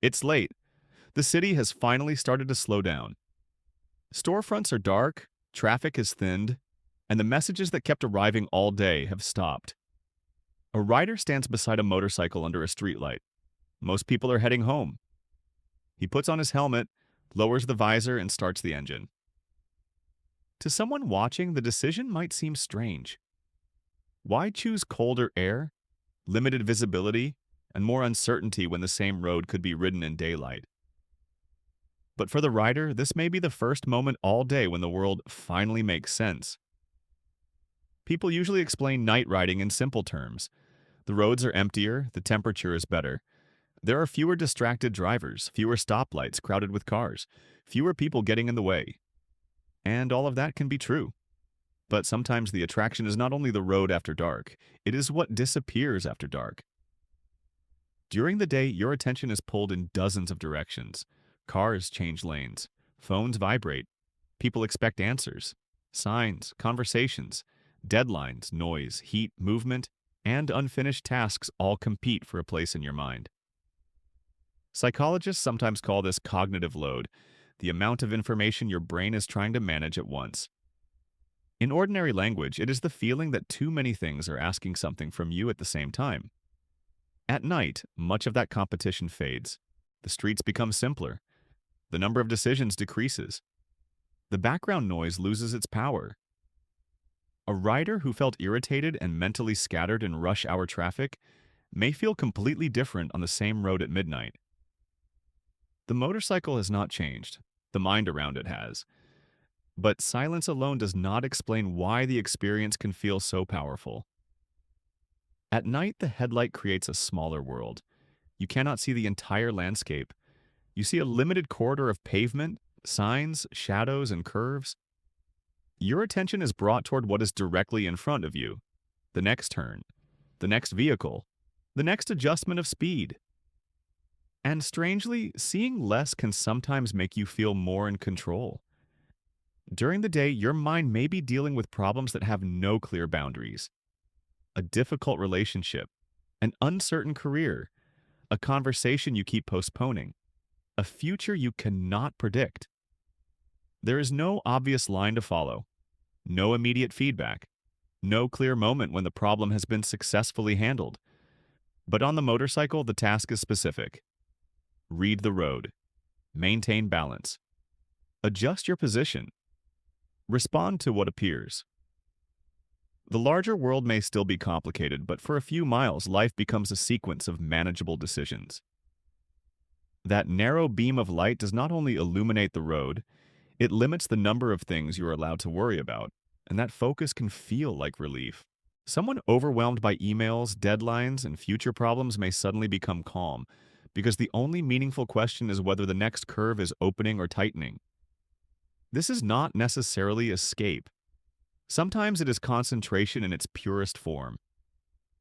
It's late. The city has finally started to slow down. Storefronts are dark, traffic has thinned, and the messages that kept arriving all day have stopped. A rider stands beside a motorcycle under a streetlight. Most people are heading home. He puts on his helmet, lowers the visor, and starts the engine. To someone watching, the decision might seem strange. Why choose colder air, limited visibility, and more uncertainty when the same road could be ridden in daylight? But for the rider, this may be the first moment all day when the world finally makes sense. People usually explain night riding in simple terms. The roads are emptier, the temperature is better. There are fewer distracted drivers, fewer stoplights crowded with cars, fewer people getting in the way. And all of that can be true. But sometimes the attraction is not only the road after dark, it is what disappears after dark. During the day, your attention is pulled in dozens of directions. Cars change lanes. Phones vibrate. People expect answers. Signs, conversations, deadlines, noise, heat, movement, and unfinished tasks all compete for a place in your mind. Psychologists sometimes call this cognitive load, the amount of information your brain is trying to manage at once. In ordinary language, it is the feeling that too many things are asking something from you at the same time. At night, much of that competition fades. The streets become simpler. The number of decisions decreases. The background noise loses its power. A rider who felt irritated and mentally scattered in rush hour traffic may feel completely different on the same road at midnight. The motorcycle has not changed. The mind around it has. But silence alone does not explain why the experience can feel so powerful. At night, the headlight creates a smaller world. You cannot see the entire landscape. You see a limited corridor of pavement, signs, shadows, and curves. Your attention is brought toward what is directly in front of you. The next turn, the next vehicle, the next adjustment of speed. And strangely, seeing less can sometimes make you feel more in control. During the day, your mind may be dealing with problems that have no clear boundaries. A difficult relationship, an uncertain career, a conversation you keep postponing, a future you cannot predict. There is no obvious line to follow, no immediate feedback, no clear moment when the problem has been successfully handled. But on the motorcycle, the task is specific. Read the road, maintain balance, adjust your position, respond to what appears. The larger world may still be complicated, but for a few miles, life becomes a sequence of manageable decisions. That narrow beam of light does not only illuminate the road, it limits the number of things you are allowed to worry about, and that focus can feel like relief. Someone overwhelmed by emails, deadlines, and future problems may suddenly become calm, because the only meaningful question is whether the next curve is opening or tightening. This is not necessarily escape. Sometimes it is concentration in its purest form.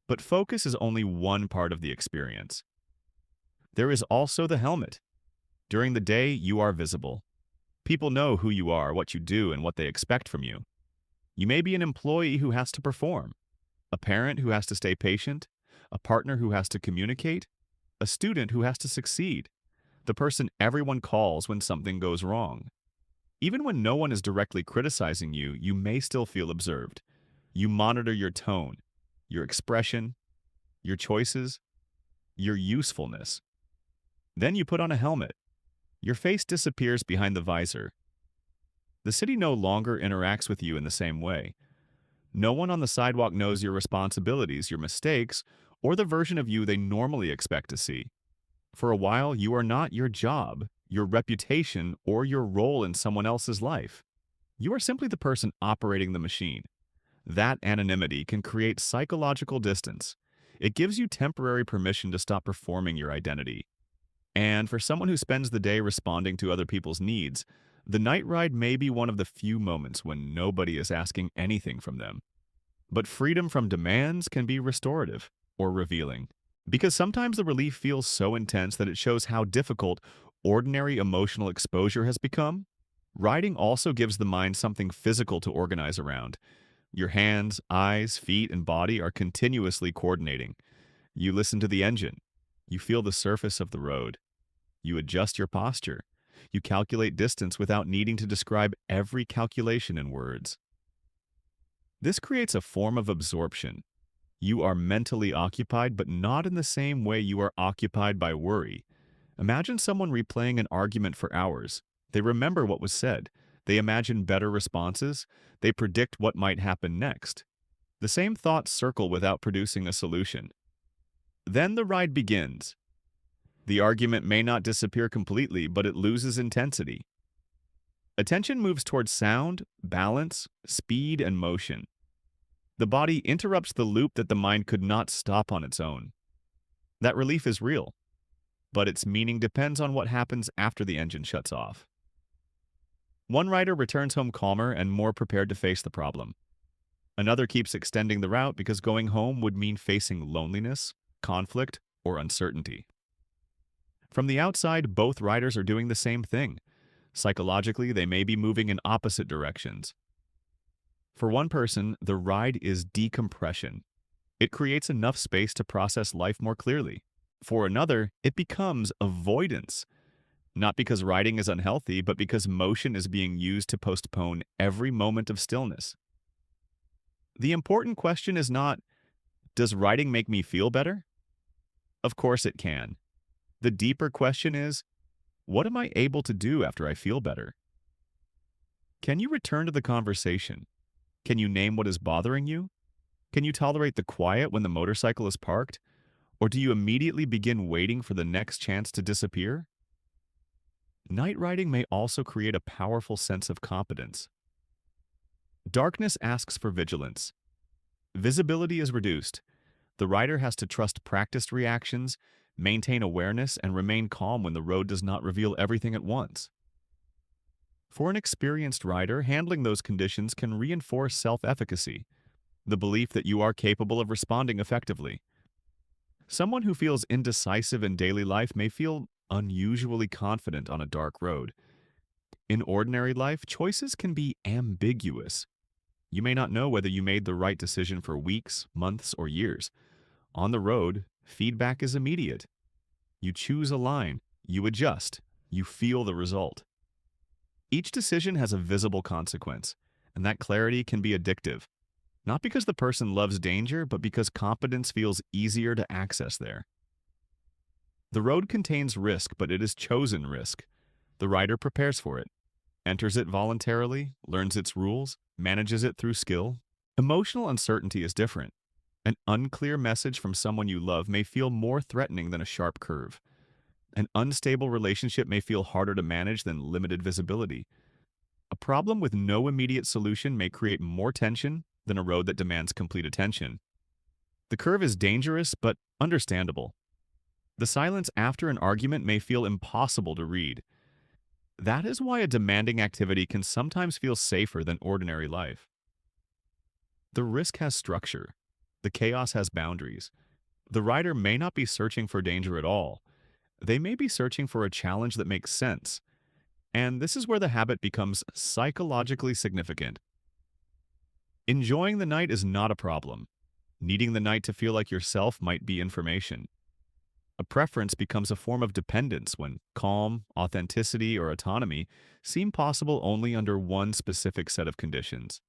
But focus is only one part of the experience. There is also the helmet. During the day, you are visible. People know who you are, what you do, and what they expect from you. You may be an employee who has to perform, a parent who has to stay patient, a partner who has to communicate, a student who has to succeed, the person everyone calls when something goes wrong. Even when no one is directly criticizing you, you may still feel observed. You monitor your tone, your expression, your choices, your usefulness. Then you put on a helmet. Your face disappears behind the visor. The city no longer interacts with you in the same way. No one on the sidewalk knows your responsibilities, your mistakes, or the version of you they normally expect to see. For a while, you are not your job, your reputation, or your role in someone else's life. You are simply the person operating the machine. That anonymity can create psychological distance. It gives you temporary permission to stop performing your identity. And for someone who spends the day responding to other people's needs, the night ride may be one of the few moments when nobody is asking anything from them. But freedom from demands can be restorative or revealing, because sometimes the relief feels so intense that it shows how difficult ordinary emotional exposure has become. Riding also gives the mind something physical to organize around. Your hands, eyes, feet, and body are continuously coordinating. You listen to the engine. You feel the surface of the road. You adjust your posture. You calculate distance without needing to describe every calculation in words. This creates a form of absorption. You are mentally occupied, but not in the same way you are occupied by worry. Imagine someone replaying an argument for hours. They remember what was said. They imagine better responses. They predict what might happen next. The same thoughts circle without producing a solution. Then the ride begins. The argument may not disappear completely, but it loses intensity. Attention moves towards sound, balance, speed, and motion. The body interrupts the loop that the mind could not stop on its own. That relief is real, but its meaning depends on what happens after the engine shuts off. One rider returns home calmer and more prepared to face the problem. Another keeps extending the route because going home would mean facing loneliness, conflict, or uncertainty. From the outside, both riders are doing the same thing. Psychologically, they may be moving in opposite directions. For one person, the ride is decompression. It creates enough space to process life more clearly. For another, it becomes avoidance. Not because riding is unhealthy, but because motion is being used to postpone every moment of stillness. The important question is not, does riding make me feel better? Of course it can. The deeper question is, what am I able to do after I feel better? Can you return to the conversation? Can you name what is bothering you? Can you tolerate the quiet when the motorcycle is parked? Or do you immediately begin waiting for the next chance to disappear? Night riding may also create a powerful sense of competence. Darkness asks for vigilance. Visibility is reduced. The rider has to trust practiced reactions, maintain awareness, and remain calm when the road does not reveal everything at once. For an experienced rider, handling those conditions can reinforce self-efficacy, the belief that you are capable of responding effectively. Someone who feels indecisive in daily life may feel unusually confident on a dark road. In ordinary life, choices can be ambiguous. You may not know whether you made the right decision for weeks, months, or years. On the road, feedback is immediate. You choose a line, you adjust, you feel the result. Each decision has a visible consequence, and that clarity can be addictive. Not because the person loves danger, but because competence feels easier to access there. The road contains risk, but it is chosen risk. The rider prepares for it, enters it voluntarily, learns its rules, manages it through skill. Emotional uncertainty is different. An unclear message from someone you love may feel more threatening than a sharp curve. An unstable relationship may feel harder to manage than limited visibility. A problem with no immediate solution may create more tension than a road that demands complete attention. The curve is dangerous, but understandable. The silence after an argument may feel impossible to read. That is why a demanding activity can sometimes feel safer than ordinary life. The risk has structure. The chaos has boundaries. The rider may not be searching for danger at all. They may be searching for a challenge that makes sense. And this is where the habit becomes psychologically significant. Enjoying the night is not a problem. Needing the night to feel like yourself might be information. A preference becomes a form of dependence when calm, authenticity, or autonomy seem possible only under one specific set of conditions.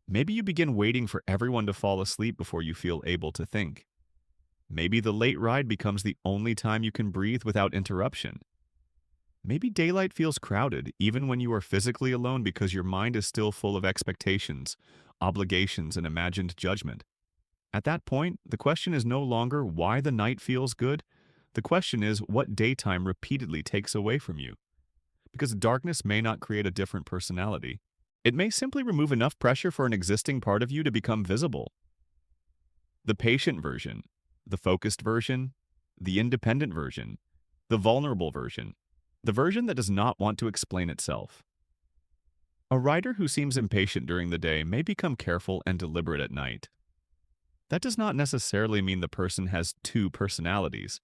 Maybe you begin waiting for everyone to fall asleep before you feel able to think. Maybe the late ride becomes the only time you can breathe without interruption. Maybe daylight feels crowded even when you are physically alone because your mind is still full of expectations, obligations, and imagined judgment. At that point, the question is no longer why the night feels good. The question is what daytime repeatedly takes away from you. Because darkness may not create a different personality. It may simply remove enough pressure for an existing part of you to become visible. The patient version, the focused version, the independent version, the vulnerable version, the version that does not want to explain itself. A rider who seems impatient during the day may become careful and deliberate at night. That does not necessarily mean the person has two personalities.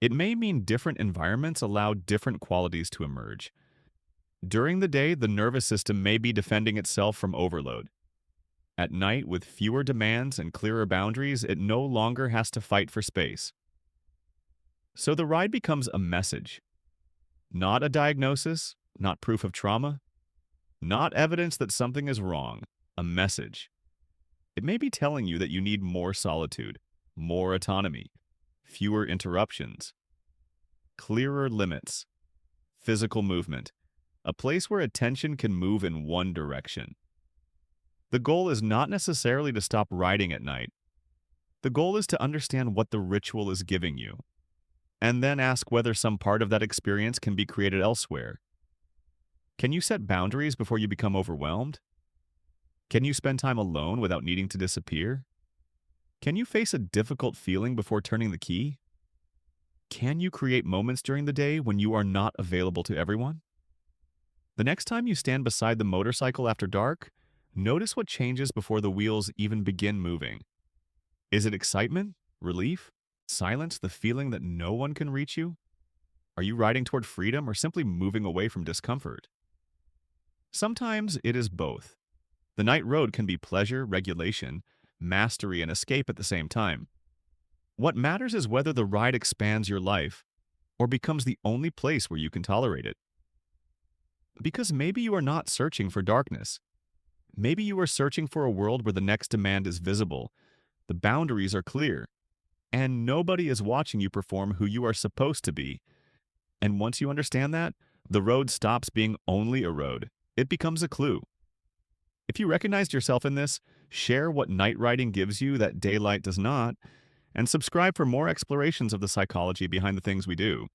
It may mean different environments allow different qualities to emerge. During the day, the nervous system may be defending itself from overload. At night, with fewer demands and clearer boundaries, it no longer has to fight for space. So the ride becomes a message, not a diagnosis, not proof of trauma, not evidence that something is wrong, a message. It may be telling you that you need more solitude, more autonomy, fewer interruptions, clearer limits, physical movement, a place where attention can move in one direction. The goal is not necessarily to stop riding at night. The goal is to understand what the ritual is giving you, and then ask whether some part of that experience can be created elsewhere. Can you set boundaries before you become overwhelmed? Can you spend time alone without needing to disappear? Can you face a difficult feeling before turning the key? Can you create moments during the day when you are not available to everyone? The next time you stand beside the motorcycle after dark, notice what changes before the wheels even begin moving. Is it excitement? Relief? Silence? The feeling that no one can reach you? Are you riding toward freedom or simply moving away from discomfort? Sometimes it is both. The night road can be pleasure, regulation, mastery, and escape at the same time. What matters is whether the ride expands your life or becomes the only place where you can tolerate it. Because maybe you are not searching for darkness. Maybe you are searching for a world where the next demand is visible, the boundaries are clear, and nobody is watching you perform who you are supposed to be. And once you understand that, the road stops being only a road. It becomes a clue. If you recognized yourself in this, share what night riding gives you that daylight does not, and subscribe for more explorations of the psychology behind the things we do.